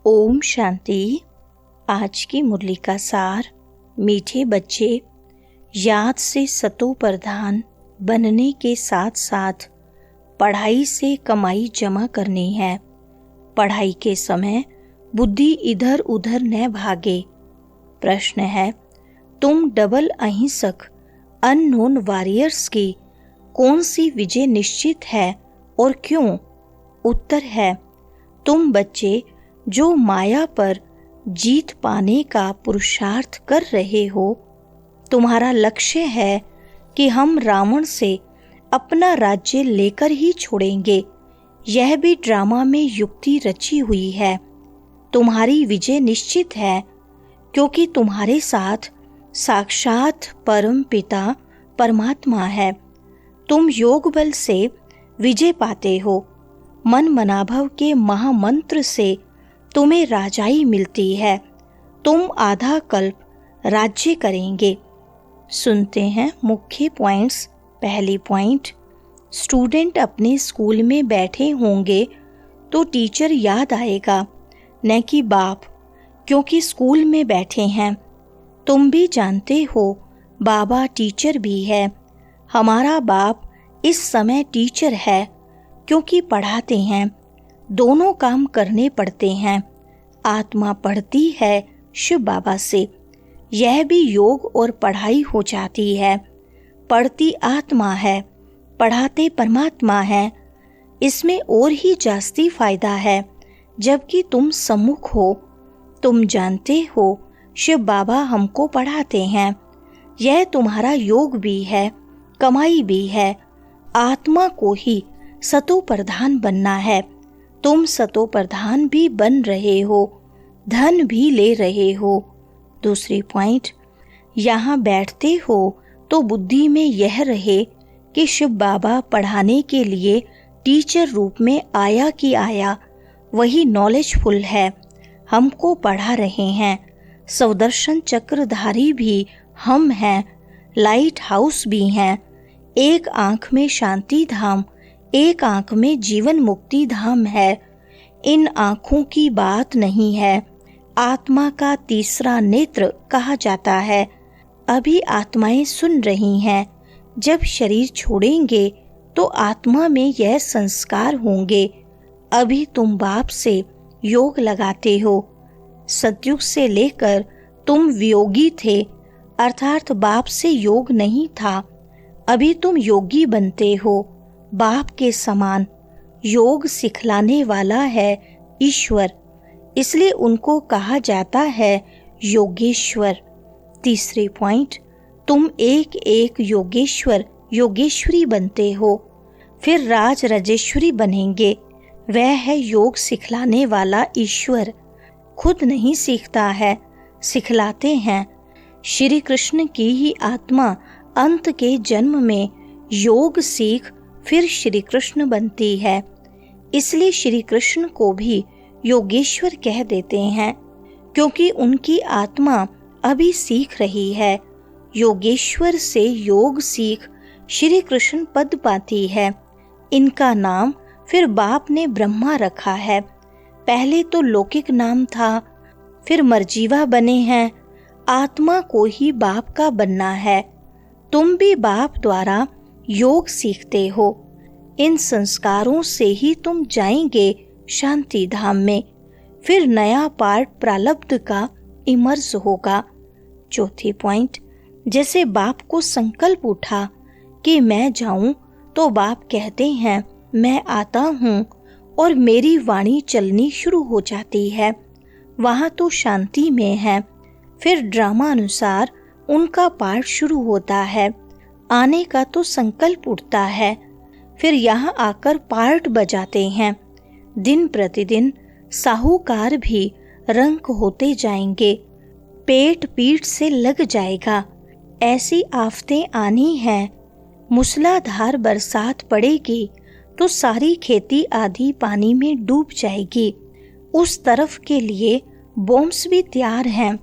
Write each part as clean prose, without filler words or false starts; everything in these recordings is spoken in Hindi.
ओम शांति। आज की मुरली का सार। मीठे बच्चे, याद से सतो प्रधान बनने के साथ साथ पढ़ाई से कमाई जमा करनी है। पढ़ाई के समय बुद्धि इधर उधर न भागे। प्रश्न है, तुम डबल अहिंसक अननोन वॉरियर्स की कौन सी विजय निश्चित है और क्यों? उत्तर है, तुम बच्चे जो माया पर जीत पाने का पुरुषार्थ कर रहे हो। तुम्हारा लक्ष्य है कि हम रावण से अपना राज्य लेकर ही छोड़ेंगे। यह भी ड्रामा में युक्ति रची हुई है। तुम्हारी विजय निश्चित है क्योंकि तुम्हारे साथ साक्षात परम पिता परमात्मा है। तुम योग बल से विजय पाते हो। मन मनाभव के महामंत्र से तुम्हें राजाई मिलती है। तुम आधा कल्प राज्य करेंगे। सुनते हैं मुख्य पॉइंट्स। पहली पॉइंट, स्टूडेंट अपने स्कूल में बैठे होंगे तो टीचर याद आएगा, न कि बाप, क्योंकि स्कूल में बैठे हैं। तुम भी जानते हो बाबा टीचर भी है। हमारा बाप इस समय टीचर है क्योंकि पढ़ाते हैं। दोनों काम करने पड़ते हैं। आत्मा पढ़ती है शिव बाबा से। यह भी योग और पढ़ाई हो जाती है। पढ़ती आत्मा है, पढ़ाते परमात्मा है। इसमें और ही जास्ती फायदा है जबकि तुम सम्मुख हो। तुम जानते हो शिव बाबा हमको पढ़ाते हैं। यह तुम्हारा योग भी है, कमाई भी है। आत्मा को ही सतो प्रधान बनना है। तुम सतो प्रधान भी बन रहे हो, धन भी ले रहे हो। दूसरी पॉइंट, यहाँ बैठते हो तो बुद्धि में यह रहे कि शिव बाबा पढ़ाने के लिए टीचर रूप में आया कि आया, वही नॉलेजफुल है, हमको पढ़ा रहे हैं। सौदर्शन चक्रधारी भी हम हैं, लाइट हाउस भी हैं। एक आंख में शांति धाम, एक आंख में जीवन मुक्ति धाम है। इन आंखों की बात नहीं है। आत्मा का तीसरा नेत्र कहा जाता है। अभी आत्माएं सुन रही हैं। जब शरीर छोड़ेंगे तो आत्मा में यह संस्कार होंगे। अभी तुम बाप से योग लगाते हो। सतयुग से लेकर तुम वियोगी थे, अर्थात बाप से योग नहीं था। अभी तुम योगी बनते हो, बाप के समान। योग सिखलाने वाला है ईश्वर, इसलिए उनको कहा जाता है योगेश्वर। तीसरी पॉइंट, तुम एक एक योगेश्वर योगेश्वरी बनते हो, फिर राज राजेश्वरी बनेंगे। वह है योग सिखलाने वाला ईश्वर। खुद नहीं सीखता है, सिखलाते हैं। श्री कृष्ण की ही आत्मा अंत के जन्म में योग सीख फिर श्री कृष्ण बनती है। इसलिए श्री कृष्ण को भी योगेश्वर कह देते हैं क्योंकि उनकी आत्मा अभी सीख रही है। योगेश्वर से योग सीख श्री कृष्ण पद पाती है। इनका नाम फिर बाप ने ब्रह्मा रखा है। पहले तो लौकिक नाम था, फिर मर्जीवा बने हैं। आत्मा को ही बाप का बनना है। तुम भी बाप द्वारा योग सीखते हो। इन संस्कारों से ही तुम जाएंगे शांति धाम में। फिर नया पार्ट प्रारब्ध का इमर्ज होगा। चौथी पॉइंट, जैसे बाप को संकल्प उठा कि मैं जाऊं तो बाप कहते हैं मैं आता हूं और मेरी वाणी चलनी शुरू हो जाती है। वहां तो शांति में है। फिर ड्रामा अनुसार उनका पार्ट शुरू होता है। आने का तो संकल्प उठता है, फिर यहाँ आकर पार्ट बजाते हैं। दिन प्रतिदिन साहूकार भी रंक होते जाएंगे। पेट पीठ से लग जाएगा। ऐसी आफतें आनी हैं। मूसलाधार बरसात पड़ेगी तो सारी खेती आधी पानी में डूब जाएगी। उस तरफ के लिए बॉम्ब्स भी तैयार हैं।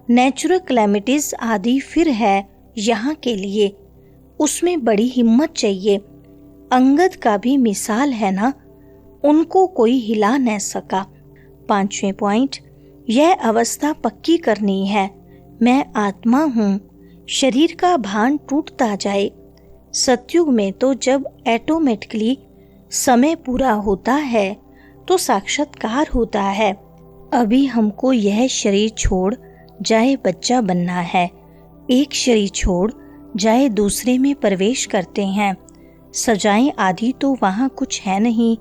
नेचुरल क्लैमिटीज आदि फिर है यहाँ के लिए। उसमें बड़ी हिम्मत चाहिए। अंगद का भी मिसाल है ना, उनको कोई हिला न सका। 5वें पॉइंट, यह अवस्था पक्की करनी है, मैं आत्मा हूँ, शरीर का भान टूटता जाए। सतयुग में तो जब ऑटोमेटिकली समय पूरा होता है तो साक्षात्कार होता है। अभी हमको यह शरीर छोड़ जाए बच्चा बनना है, एक शरीर छोड़ जाए दूसरे में प्रवेश करते हैं। सजाएं आदि तो वहाँ कुछ है नहीं,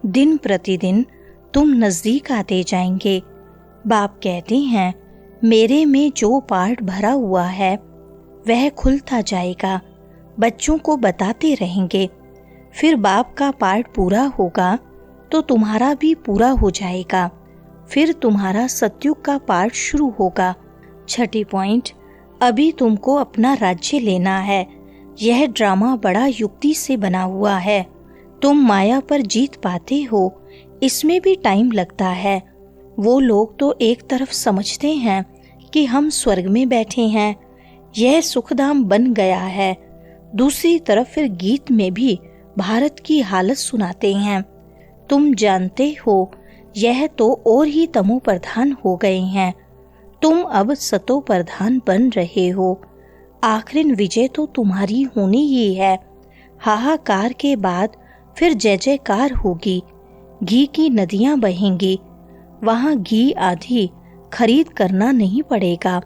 दिन प्रतिदिन तुम नजदीक आते जाएंगे। बाप कहते हैं मेरे में जो पार्ट भरा हुआ है वह खुलता जाएगा, बच्चों को बताते रहेंगे। फिर बाप का पार्ट पूरा होगा तो तुम्हारा भी पूरा हो जाएगा, फिर तुम्हारा सतयुग का पार्ट शुरू होगा। 6 पॉइंट, अभी तुमको अपना राज्य लेना है। यह ड्रामा बड़ा युक्ति से बना हुआ है, तुम माया पर जीत पाते हो, इसमें भी टाइम लगता है। वो लोग तो एक तरफ समझते हैं कि हम स्वर्ग में बैठे हैं, यह सुखधाम बन गया है, दूसरी तरफ फिर गीत में भी भारत की हालत सुनाते हैं। तुम जानते हो यह तो और ही तमो प्रधान हो गए हैं, तुम अब सतो प्रधान बन रहे हो। आखिर विजय तो तुम्हारी होनी ही है। हाहाकार के बाद फिर जय जयकार होगी, घी की नदियां बहेंगी, वहां घी आदि खरीद करना नहीं पड़ेगा।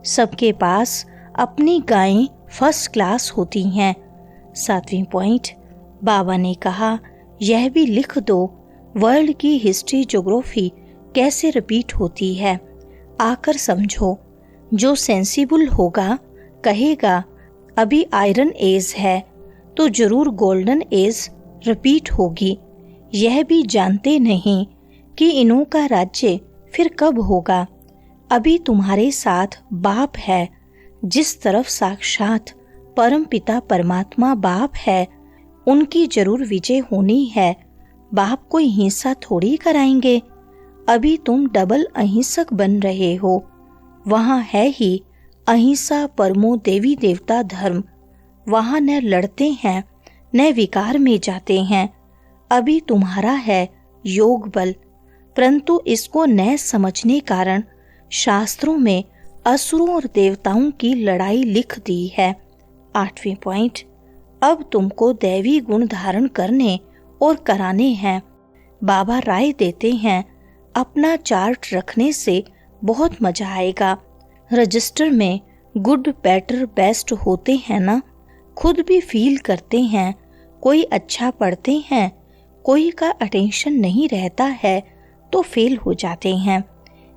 सबके पास अपनी गायें फर्स्ट क्लास होती हैं। 7वें पॉइंट, बाबा ने कहा यह भी लिख दो, वर्ल्ड की हिस्ट्री ज्योग्राफी कैसे रिपीट होती है, आकर समझो। जो सेंसिबल होगा कहेगा अभी आयरन एज है तो जरूर गोल्डन एज रिपीट होगी। यह भी जानते नहीं कि इन्हों का राज्य फिर कब होगा। अभी तुम्हारे साथ बाप है, जिस तरफ साक्षात परम पिता परमात्मा बाप है, उनकी जरूर विजय होनी है। बाप कोई हिंसा थोड़ी कराएंगे। अभी तुम डबल अहिंसक बन रहे हो, वहाँ है ही अहिंसा परमो देवी देवता धर्म। वहाँ न लड़ते हैं न विकार में जाते हैं। अभी तुम्हारा है योग बल, परंतु इसको न समझने कारण शास्त्रों में असुरों और देवताओं की लड़ाई लिख दी है। 8वें पॉइंट, अब तुमको दैवी गुण धारण करने और कराने हैं। बाबा राय देते हैं अपना चार्ट रखने से बहुत मजा आएगा। रजिस्टर में गुड बेटर बेस्ट होते हैं ना, खुद भी फील करते हैं। कोई अच्छा पढ़ते हैं, कोई का अटेंशन नहीं रहता है तो फेल हो जाते हैं।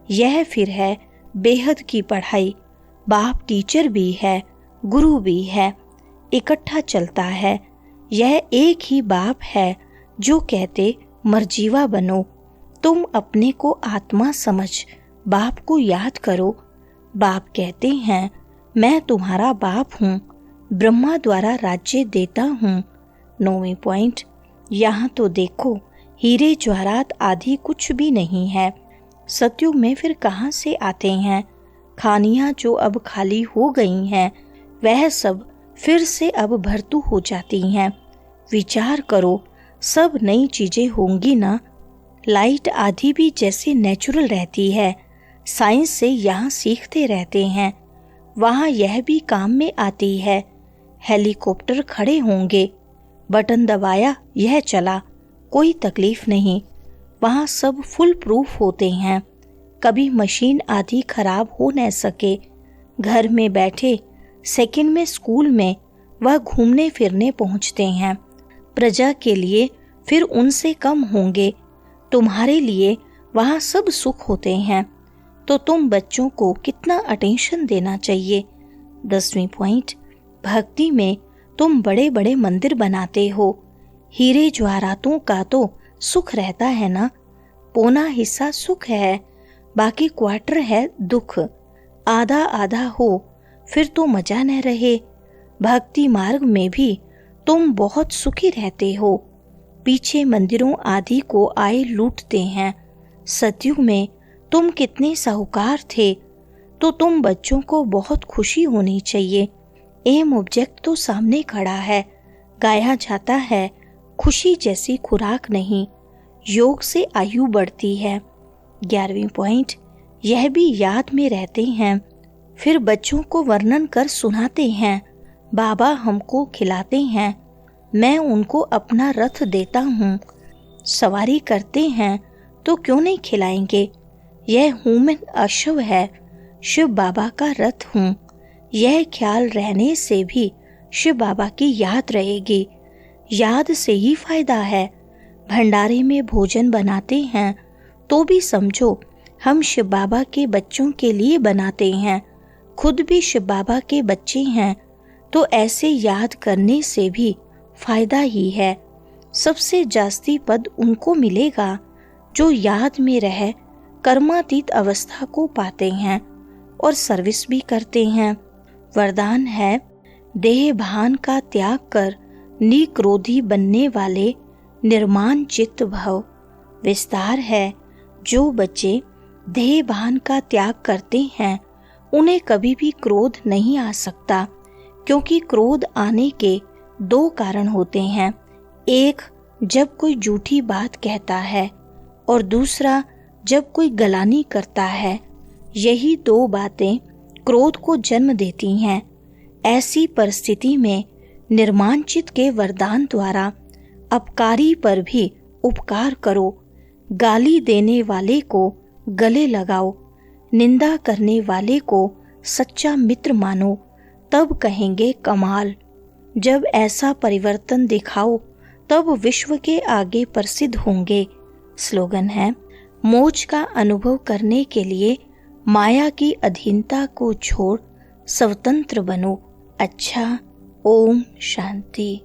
यह फिर है बेहद की पढ़ाई। बाप टीचर भी है, गुरु भी है, इकट्ठा चलता है। यह एक ही बाप है जो कहते मर्जीवा बनो। तुम अपने को आत्मा समझ बाप को याद करो। बाप कहते हैं मैं तुम्हारा बाप हूँ, ब्रह्मा द्वारा राज्य देता हूँ। 9वें पॉइंट, यहाँ तो देखो हीरे जवाहरात आदि कुछ भी नहीं है। सतयुग में फिर कहाँ से आते हैं। खानियाँ जो अब खाली हो गई हैं वह सब फिर से अब भरतू हो जाती हैं। विचार करो, सब नई चीजें होंगी ना। लाइट आदि भी जैसे नेचुरल रहती है, साइंस से यहाँ सीखते रहते हैं, वहाँ यह भी काम में आती है। हेलीकॉप्टर खड़े होंगे, बटन दबाया यह चला, कोई तकलीफ नहीं। वहाँ सब फुल प्रूफ होते हैं, कभी मशीन आदि खराब हो न सके। घर में बैठे सेकंड में स्कूल में वह घूमने फिरने पहुँचते हैं। प्रजा के लिए फिर उनसे कम होंगे। तुम्हारे लिए वहाँ सब सुख होते हैं, तो तुम बच्चों को कितना अटेंशन देना चाहिए। 10वें पॉइंट, भक्ति में तुम बड़े बड़े मंदिर बनाते हो। हीरे जवाहरातों का तो सुख रहता है ना, पौना हिस्सा सुख है, बाकी क्वार्टर है दुख। आधा आधा हो फिर तो मजा न रहे। भक्ति मार्ग में भी तुम बहुत सुखी रहते हो। पीछे मंदिरों आदि को आए लूटते हैं। सतयुग में तुम कितने साहूकार थे, तो तुम बच्चों को बहुत खुशी होनी चाहिए। एम ऑब्जेक्ट तो सामने खड़ा है, गाया जाता है खुशी जैसी खुराक नहीं। योग से आयु बढ़ती है, 11वीं पॉइंट, यह भी याद में रहते हैं, फिर बच्चों को वर्णन कर सुनाते हैं। बाबा हमको खिलाते हैं, मैं उनको अपना रथ देता हूँ। सवारी करते हैं तो क्यों नहीं खिलाएंगे। यह हूँ मैं अशुभ है, शिव बाबा का रथ हूँ। यह ख्याल रहने से भी शिव बाबा की याद रहेगी। याद से ही फायदा है। भंडारे में भोजन बनाते हैं तो भी समझो हम शिव बाबा के बच्चों के लिए बनाते हैं। खुद भी शिव बाबा के बच्चे हैं, तो ऐसे याद करने से भी फायदा ही है। सबसे जास्ती पद उनको मिलेगा जो याद में रह कर्मातीत अवस्था को पाते हैं और सर्विस भी करते हैं। वरदान है, देह भान का त्याग कर निक्रोधी बनने वाले निर्माण चित्त भव। विस्तार है, जो बच्चे देह भान का त्याग करते हैं उन्हें कभी भी क्रोध नहीं आ सकता, क्योंकि क्रोध आने के 2 कारण होते हैं। एक, जब कोई झूठी बात कहता है, और दूसरा जब कोई गलानी करता है। यही 2 बातें क्रोध को जन्म देती हैं। ऐसी परिस्थिति में निर्माणचित के वरदान द्वारा अपकारी पर भी उपकार करो। गाली देने वाले को गले लगाओ, निंदा करने वाले को सच्चा मित्र मानो, तब कहेंगे कमाल। जब ऐसा परिवर्तन दिखाओ तब विश्व के आगे प्रसिद्ध होंगे। स्लोगन है, मोक्ष का अनुभव करने के लिए माया की अधीनता को छोड़ स्वतंत्र बनो। अच्छा, ओम शांति।